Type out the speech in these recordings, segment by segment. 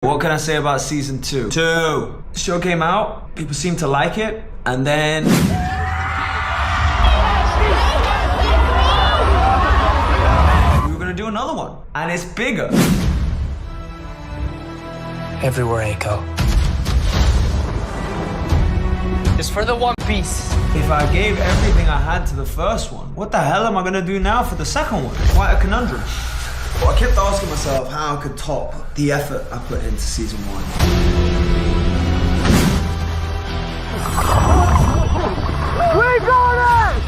What can I say about season 2? The show came out, people seemed to like it, and then we were gonna do another one, and it's bigger. Everywhere I go. Just for the One Piece. If I gave everything I had to the first one, what the hell am I gonna do now for the second one? Quite a conundrum. Well, I kept asking myself how I could top the effort I put into season 1. We got it!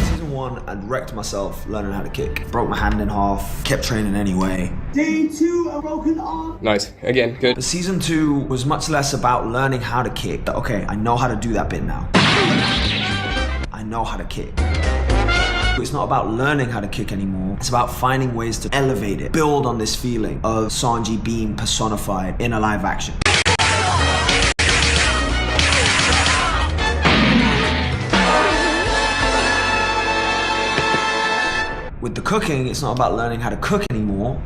Season 1, I'd wrecked myself learning how to kick. Broke my hand in half, kept training anyway. Day 2, a broken arm. Nice. Again, good. But season 2 was much less about learning how to kick. Okay, I know how to do that bit now. I know how to kick. It's not about learning how to kick anymore. It's about finding ways to elevate it, build on this feeling of Sanji being personified in a live action. With the cooking, it's not about learning how to cook anymore.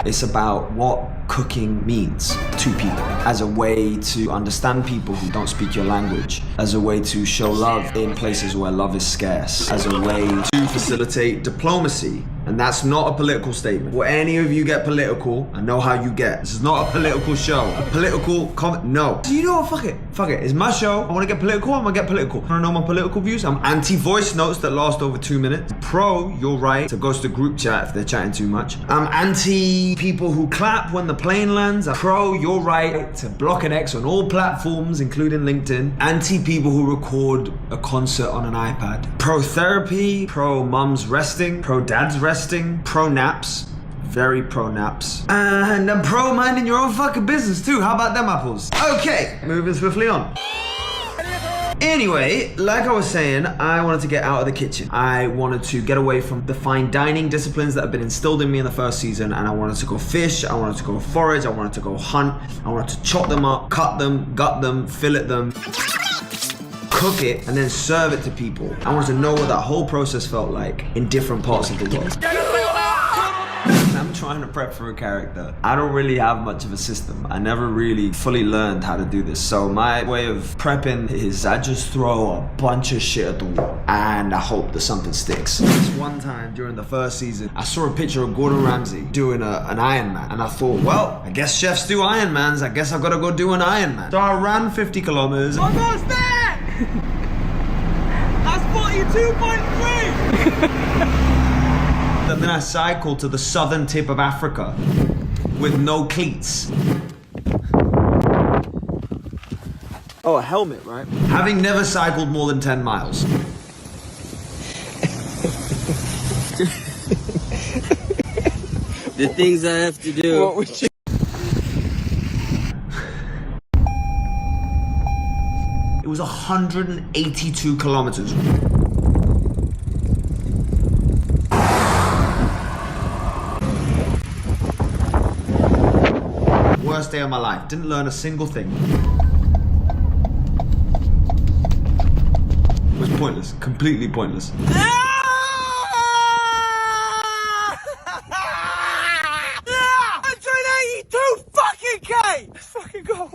It's about what cooking means to people as a way to understand people who don't speak your language, as a way to show love in places where love is scarce, as a way to facilitate diplomacy. And that's not a political statement. Will any of you get political? I know how you get. This is not a political show. A political comment? No. So you know what? Fuck it. Fuck it. It's my show. I want to get political. I'm gonna get political. Want to know my political views? I'm anti-voice notes that last over 2 minutes. Pro your right to ghost a group chat if they're chatting too much. I'm anti people who clap when the plane lands. I'm pro your right to block an X on all platforms, including LinkedIn. Anti people who record a concert on an iPad. Pro therapy. Pro mums resting. Pro dads resting. Pro naps. Very pro naps. And I'm pro minding your own fucking business too. How about them apples? Okay, moving swiftly on. Anyway, like I was saying, I wanted to get out of the kitchen. I wanted to get away from the fine dining disciplines that have been instilled in me in the first season, and I wanted to go fish, I wanted to go forage, I wanted to go hunt, I wanted to chop them up, cut them, gut them, fillet them, cook it, and then serve it to people. I wanted to know what that whole process felt like in different parts of the world. I'm trying to prep for a character. I don't really have much of a system. I never really fully learned how to do this. So my way of prepping is I just throw a bunch of shit at the wall and I hope that something sticks. This one time during the first season, I saw a picture of Gordon Ramsay doing an Iron Man, and I thought, well, I guess chefs do Iron Mans. I guess I've got to go do an Iron Man. So I ran 50 kilometers. Almost there! That's 42.3! And then I cycled to the southern tip of Africa with no cleats. Oh, a helmet, right? Having never cycled more than 10 miles. The things I have to do. What would you... It was 182 kilometers. Worst day of my life. Didn't learn a single thing. It was pointless. Completely pointless. 182 fucking K! Let's fucking go!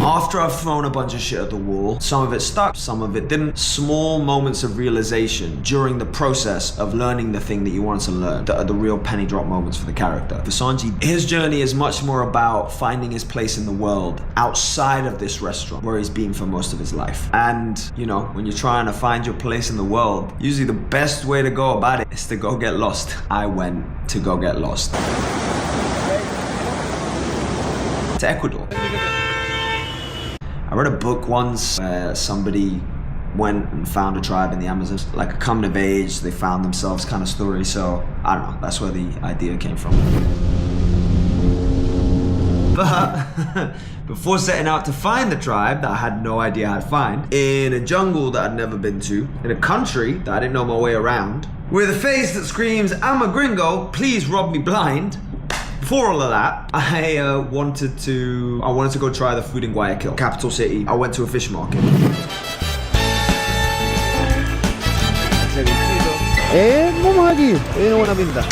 After I've thrown a bunch of shit at the wall, some of it stuck, some of it didn't. Small moments of realization during the process of learning the thing that you wanted to learn that are the real penny drop moments for the character. For Sanji, his journey is much more about finding his place in the world outside of this restaurant where he's been for most of his life. And, you know, when you're trying to find your place in the world, usually the best way to go about it is to go get lost. I went to go get lost. To Ecuador. I read a book once where somebody went and found a tribe in the Amazon, like a coming of age, they found themselves kind of story. So I don't know, that's where the idea came from. But before setting out to find the tribe that I had no idea how to find, in a jungle that I'd never been to, in a country that I didn't know my way around, with a face that screams, "I'm a gringo, please rob me blind." Before all of that, I wanted to go try the food in Guayaquil, capital city. I went to a fish market. Vamos aquí, tiene buena pinta.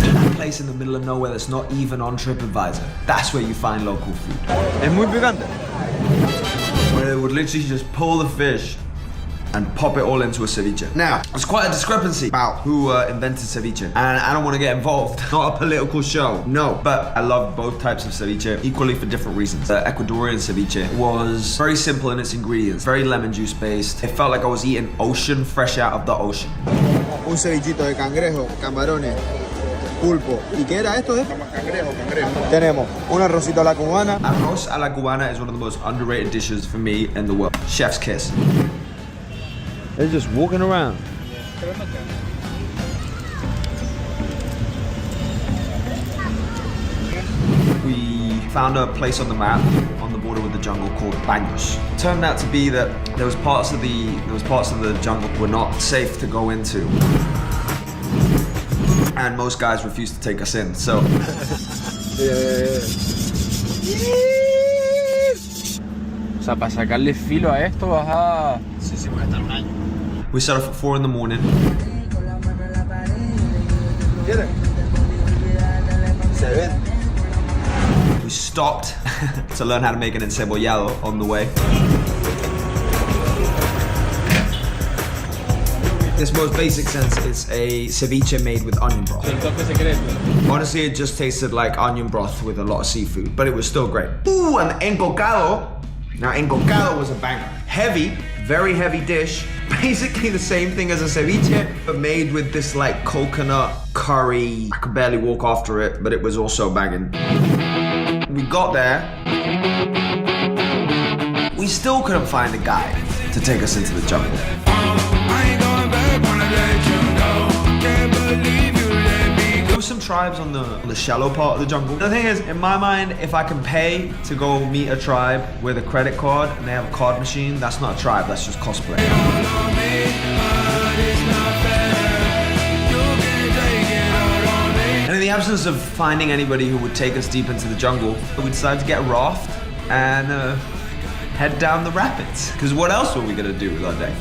That place in the middle of nowhere that's not even on TripAdvisor. That's where you find local food. Es muy picante. Where they would literally just pull the fish and pop it all into a ceviche. Now, there's quite a discrepancy about who invented ceviche, and I don't want to get involved. Not a political show, no. But I love both types of ceviche equally for different reasons. The Ecuadorian ceviche was very simple in its ingredients, very lemon juice based. It felt like I was eating ocean fresh out of the ocean. Un cevichito de cangrejo, camarones, pulpo. ¿Y qué era esto? Cangrejo. Tenemos un arrocito a la cubana. Arroz a la cubana is one of the most underrated dishes for me in the world. Chef's kiss. They're just walking around. We found a place on the map on the border with the jungle called Baños. It turned out to be that there was parts of the jungle were not safe to go into, and most guys refused to take us in. So O sea, para sacarle filo a esto vas a... Sí, puede estar un año. we set off at 4 in the morning. ¿Quieres? Se ven. We stopped to learn how to make an encebollado on the way. In its most basic sense, it's a ceviche made with onion broth. Honestly, it just tasted like onion broth with a lot of seafood, but it was still great. Ooh, and encocado. Now, encocado was a banger. Heavy, very heavy dish. Basically the same thing as a ceviche, but made with this like coconut curry. I could barely walk after it, but it was also banging. We got there. We still couldn't find a guide to take us into the jungle. There were some tribes on the shallow part of the jungle. The thing is, in my mind, if I can pay to go meet a tribe with a credit card and they have a card machine, that's not a tribe, that's just cosplay. And in the absence of finding anybody who would take us deep into the jungle, we decided to get a raft and head down the rapids. Because what else were we gonna do with our day?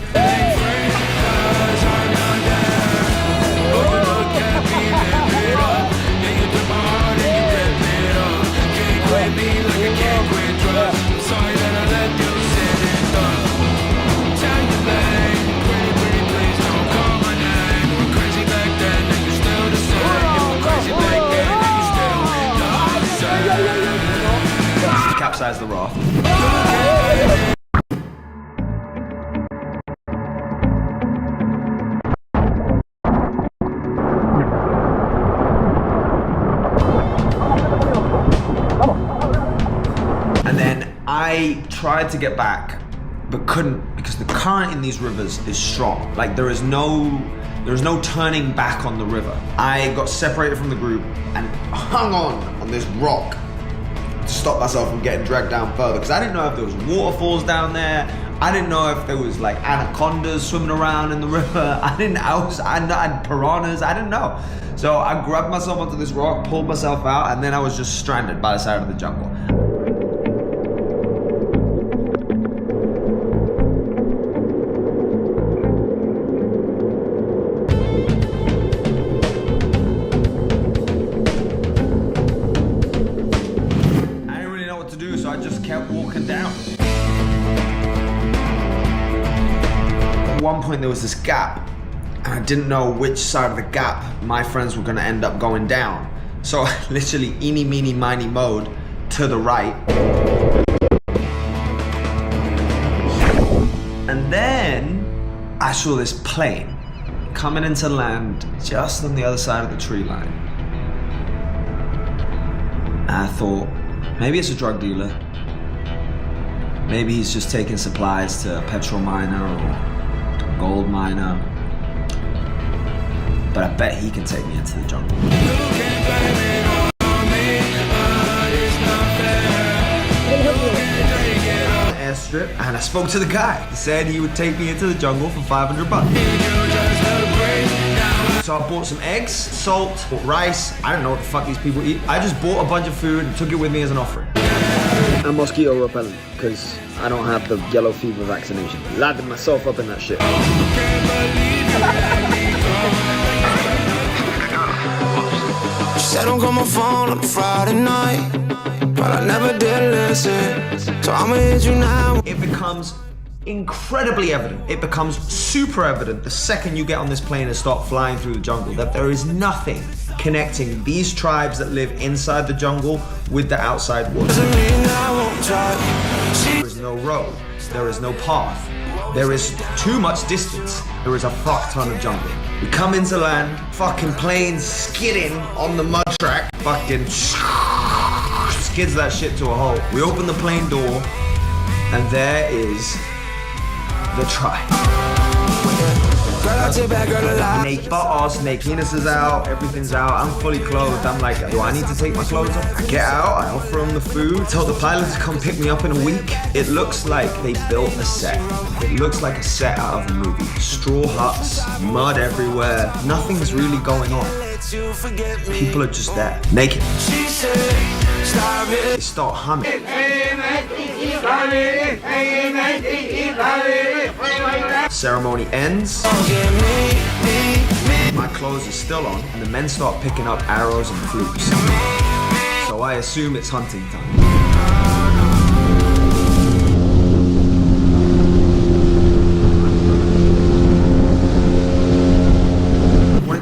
Capsize the raft. And then I tried to get back, but couldn't because the current in these rivers is strong. Like there is no turning back on the river. I got separated from the group and hung on this rock to stop myself from getting dragged down further because I didn't know if there was waterfalls down there. I didn't know if there was like anacondas swimming around in the river. I had piranhas. I didn't know. So I grabbed myself onto this rock, pulled myself out, and then I was just stranded by the side of the jungle. So I just kept walking down. At one point there was this gap and I didn't know which side of the gap my friends were gonna end up going down. So I literally eeny, meeny, miny mode to the right. And then I saw this plane coming into land just on the other side of the tree line. And I thought, maybe it's a drug dealer. Maybe he's just taking supplies to a petrol miner or to a gold miner. But I bet he can take me into the jungle. Airstrip, and I spoke to the guy. He said he would take me into the jungle for $500. So I bought some eggs, salt, bought rice. I don't know what the fuck these people eat. I just bought a bunch of food and took it with me as an offering. I'm mosquito repellent because I don't have the yellow fever vaccination. Lathered myself up in that shit. Said don't call my phone on Friday night, but I never did listen. So I'ma hit you now. It becomes incredibly evident. It becomes super evident the second you get on this plane and start flying through the jungle that there is nothing connecting these tribes that live inside the jungle with the outside world. There is no road. There is no path. There is too much distance. There is a fuck ton of jungle. We come into land, fucking plane skidding on the mud track, fucking skids that shit to a halt. We open the plane door, and there is the tribe. Naked butt-ass, naked penis is out, everything's out, I'm fully clothed. I'm like, do I need to take my clothes off? I get out, I offer them the food, tell the pilot to come pick me up in a week. It looks like they built a set. It looks like a set out of a movie. Straw huts, mud everywhere, nothing's really going on. People are just there, naked. They start humming. Ceremony ends. My clothes are still on, and the men start picking up arrows and flutes. So I assume it's hunting time.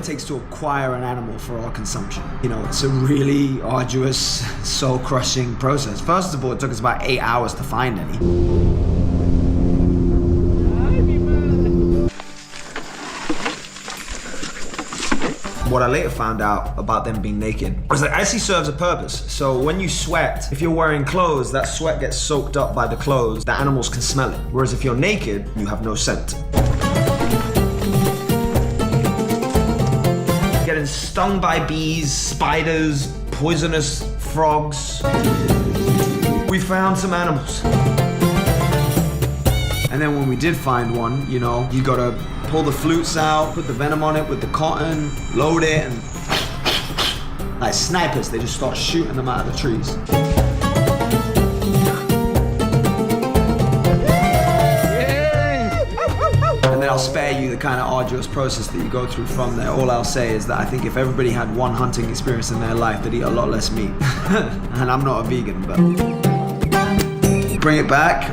Takes to acquire an animal for our consumption. You know, it's a really arduous, soul-crushing process. First of all, it took us about 8 hours to find any. What I later found out about them being naked was that it actually serves a purpose. So when you sweat, if you're wearing clothes, that sweat gets soaked up by the clothes. The animals can smell it. Whereas if you're naked, you have no scent. Getting stung by bees, spiders, poisonous frogs. We found some animals. And then when we did find one, you know, you gotta pull the flutes out, put the venom on it with the cotton, load it, and like snipers, they just start shooting them out of the trees. And then I'll spare you the kind of arduous process that you go through from there. All I'll say is that I think if everybody had one hunting experience in their life, they'd eat a lot less meat. And I'm not a vegan, but bring it back.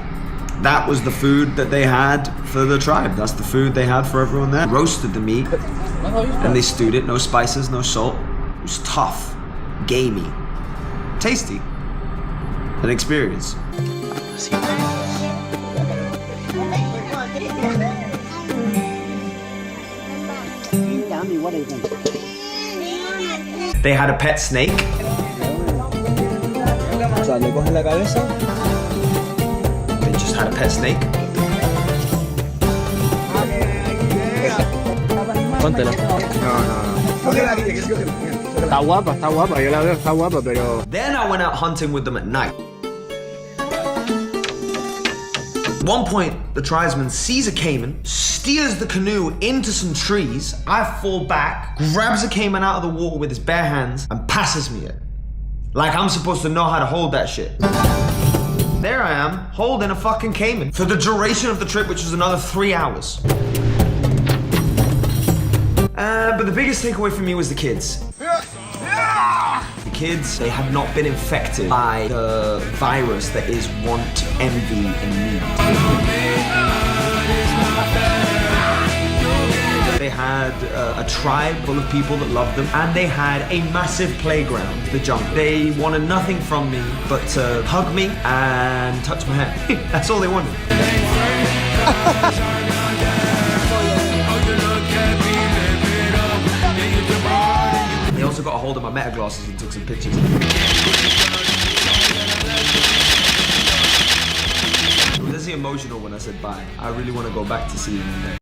That was the food that they had for the tribe. That's the food they had for everyone there. Roasted the meat, and they stewed it. No spices, no salt. It was tough, gamey, tasty. An experience. What do you think? They had a pet snake. O sea, le coges la cabeza. They just had a pet snake. Póntela. No. Está guapa, yo la veo, está guapa, pero... Then I went out hunting with them at night. At one point, the tribesman sees a caiman, steers the canoe into some trees. I fall back, grabs a caiman out of the water with his bare hands, and passes me it. Like I'm supposed to know how to hold that shit. There I am, holding a fucking caiman for the duration of the trip, which was another 3 hours. But the biggest takeaway for me was the kids. The kids, they had not been infected by the virus that is want, envy, and need. They had a tribe full of people that loved them, and they had a massive playground, the jungle. They wanted nothing from me but to hug me and touch my hand. That's all they wanted. They also got a hold of my meta glasses and took some pictures. emotional when I said bye. I really want to go back to see him one day.